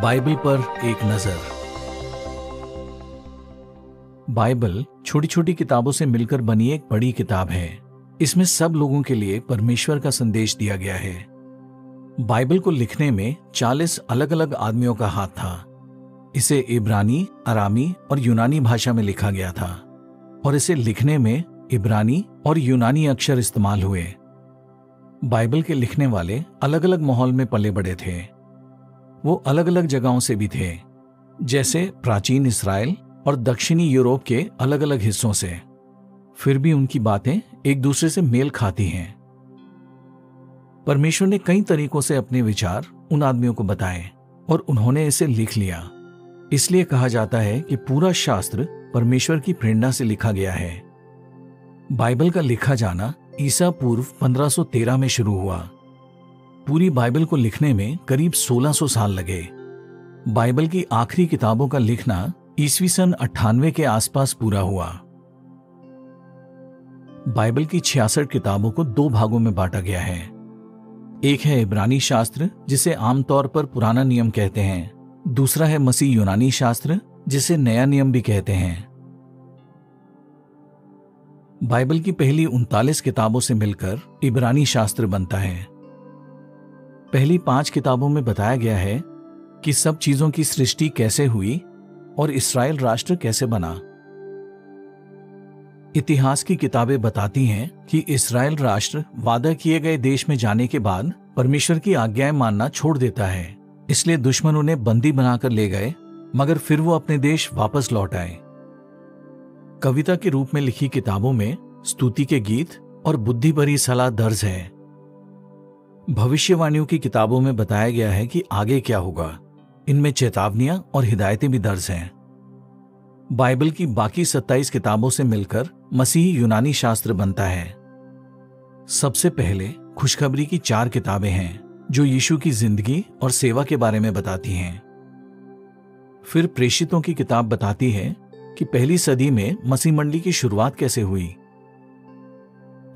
Bible पर एक नजर। बाइबल छोटी छोटी किताबों से मिलकर बनी एक बड़ी किताब है। इसमें सब लोगों के लिए परमेश्वर का संदेश दिया गया है। बाइबल को लिखने में 40 अलग अलग आदमियों का हाथ था। इसे इब्रानी, अरामी और यूनानी भाषा में लिखा गया था और इसे लिखने में इब्रानी और यूनानी अक्षर इस्तेमाल हुए। बाइबल के लिखने वाले अलग अलग माहौल में पले बड़े थे। वो अलग अलग जगहों से भी थे, जैसे प्राचीन इस्राएल और दक्षिणी यूरोप के अलग अलग हिस्सों से। फिर भी उनकी बातें एक दूसरे से मेल खाती हैं। परमेश्वर ने कई तरीकों से अपने विचार उन आदमियों को बताए और उन्होंने इसे लिख लिया। इसलिए कहा जाता है कि पूरा शास्त्र परमेश्वर की प्रेरणा से लिखा गया है। बाइबल का लिखा जाना ईसा पूर्व 1513 में शुरू हुआ। पूरी बाइबल को लिखने में करीब 1600 साल लगे। बाइबल की आखिरी किताबों का लिखना ईस्वी सन 98 के आसपास पूरा हुआ। बाइबल की 66 किताबों को 2 भागों में बांटा गया है। एक है इब्रानी शास्त्र, जिसे आमतौर पर पुराना नियम कहते हैं। दूसरा है मसीह यूनानी शास्त्र, जिसे नया नियम भी कहते हैं। बाइबल की पहली 39 किताबों से मिलकर इब्रानी शास्त्र बनता है। पहली 5 किताबों में बताया गया है कि सब चीजों की सृष्टि कैसे हुई और इस्राएल राष्ट्र कैसे बना। इतिहास की किताबें बताती हैं कि इस्राएल राष्ट्र वादा किए गए देश में जाने के बाद परमेश्वर की आज्ञाएं मानना छोड़ देता है। इसलिए दुश्मन उन्हें बंदी बनाकर ले गए, मगर फिर वो अपने देश वापस लौट आए। कविता के रूप में लिखी किताबों में स्तुति के गीत और बुद्धि भरी सलाह दर्ज है। भविष्यवाणियों की किताबों में बताया गया है कि आगे क्या होगा। इनमें चेतावनियां और हिदायतें भी दर्ज हैं। बाइबल की बाकी 27 किताबों से मिलकर मसीही यूनानी शास्त्र बनता है। सबसे पहले खुशखबरी की 4 किताबें हैं जो यीशु की जिंदगी और सेवा के बारे में बताती हैं। फिर प्रेषितों की किताब बताती है कि पहली सदी में मसीह मंडली की शुरुआत कैसे हुई।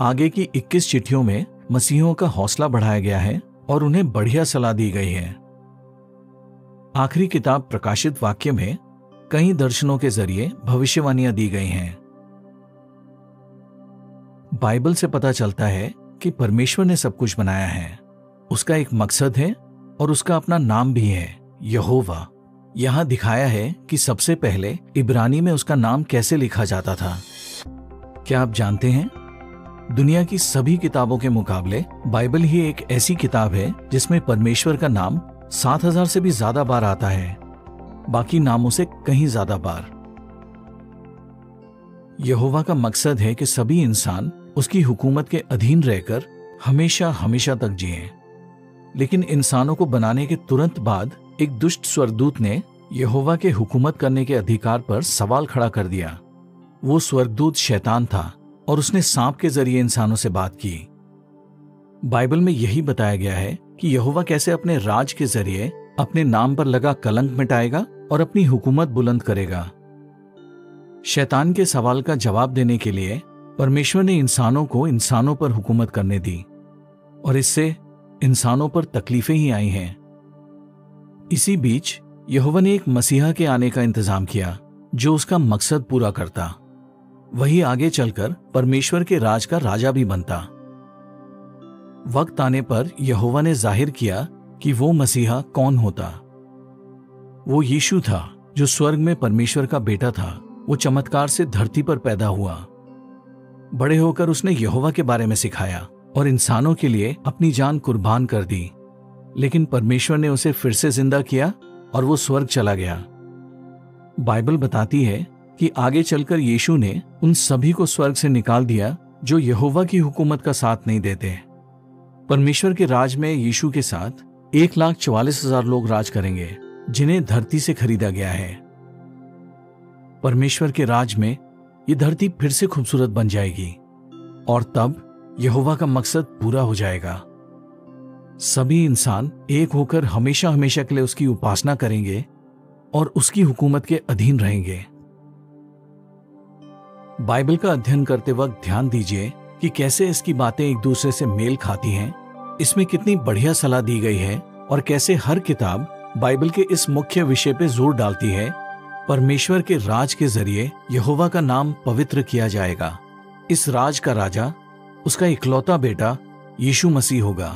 आगे की 21 चिट्ठियों में मसीहियों का हौसला बढ़ाया गया है और उन्हें बढ़िया सलाह दी गई है। आखिरी किताब प्रकाशित वाक्य में कई दर्शनों के जरिए भविष्यवाणियां दी गई हैं। बाइबल से पता चलता है कि परमेश्वर ने सब कुछ बनाया है। उसका एक मकसद है और उसका अपना नाम भी है, यहोवा। यहां दिखाया है कि सबसे पहले इब्रानी में उसका नाम कैसे लिखा जाता था। क्या आप जानते हैं, दुनिया की सभी किताबों के मुकाबले बाइबल ही एक ऐसी किताब है जिसमें परमेश्वर का नाम 7000 से भी ज्यादा बार आता है, बाकी नामों से कहीं ज्यादा बार। यहोवा का मकसद है कि सभी इंसान उसकी हुकूमत के अधीन रहकर हमेशा हमेशा तक जिएं। लेकिन इंसानों को बनाने के तुरंत बाद एक दुष्ट स्वर्गदूत ने यहोवा के हुकूमत करने के अधिकार पर सवाल खड़ा कर दिया। वो स्वर्गदूत शैतान था और उसने सांप के जरिए इंसानों से बात की। बाइबल में यही बताया गया है कि यहोवा कैसे अपने राज के जरिए अपने नाम पर लगा कलंक मिटाएगा और अपनी हुकूमत बुलंद करेगा। शैतान के सवाल का जवाब देने के लिए परमेश्वर ने इंसानों को इंसानों पर हुकूमत करने दी और इससे इंसानों पर तकलीफें ही आई हैं। इसी बीच यहोवा ने एक मसीहा के आने का इंतजाम किया जो उसका मकसद पूरा करता। वही आगे चलकर परमेश्वर के राज का राजा भी बनता। वक्त आने पर यहोवा ने जाहिर किया कि वो मसीहा कौन होता। वो यीशु था जो स्वर्ग में परमेश्वर का बेटा था। वो चमत्कार से धरती पर पैदा हुआ। बड़े होकर उसने यहोवा के बारे में सिखाया और इंसानों के लिए अपनी जान कुर्बान कर दी। लेकिन परमेश्वर ने उसे फिर से जिंदा किया और वो स्वर्ग चला गया। बाइबल बताती है कि आगे चलकर यीशु ने उन सभी को स्वर्ग से निकाल दिया जो यहोवा की हुकूमत का साथ नहीं देते। परमेश्वर के राज में यीशु के साथ 1,44,000 लोग राज करेंगे जिन्हें धरती से खरीदा गया है। परमेश्वर के राज में ये धरती फिर से खूबसूरत बन जाएगी और तब यहोवा का मकसद पूरा हो जाएगा। सभी इंसान एक होकर हमेशा हमेशा के लिए उसकी उपासना करेंगे और उसकी हुकूमत के अधीन रहेंगे। बाइबल का अध्ययन करते वक्त ध्यान दीजिए कि कैसे इसकी बातें एक दूसरे से मेल खाती हैं। इसमें कितनी बढ़िया सलाह दी गई है और कैसे हर किताब बाइबल के इस मुख्य विषय पे जोर डालती है, परमेश्वर के राज के जरिए यहोवा का नाम पवित्र किया जाएगा। इस राज का राजा उसका इकलौता बेटा यीशु मसीह होगा।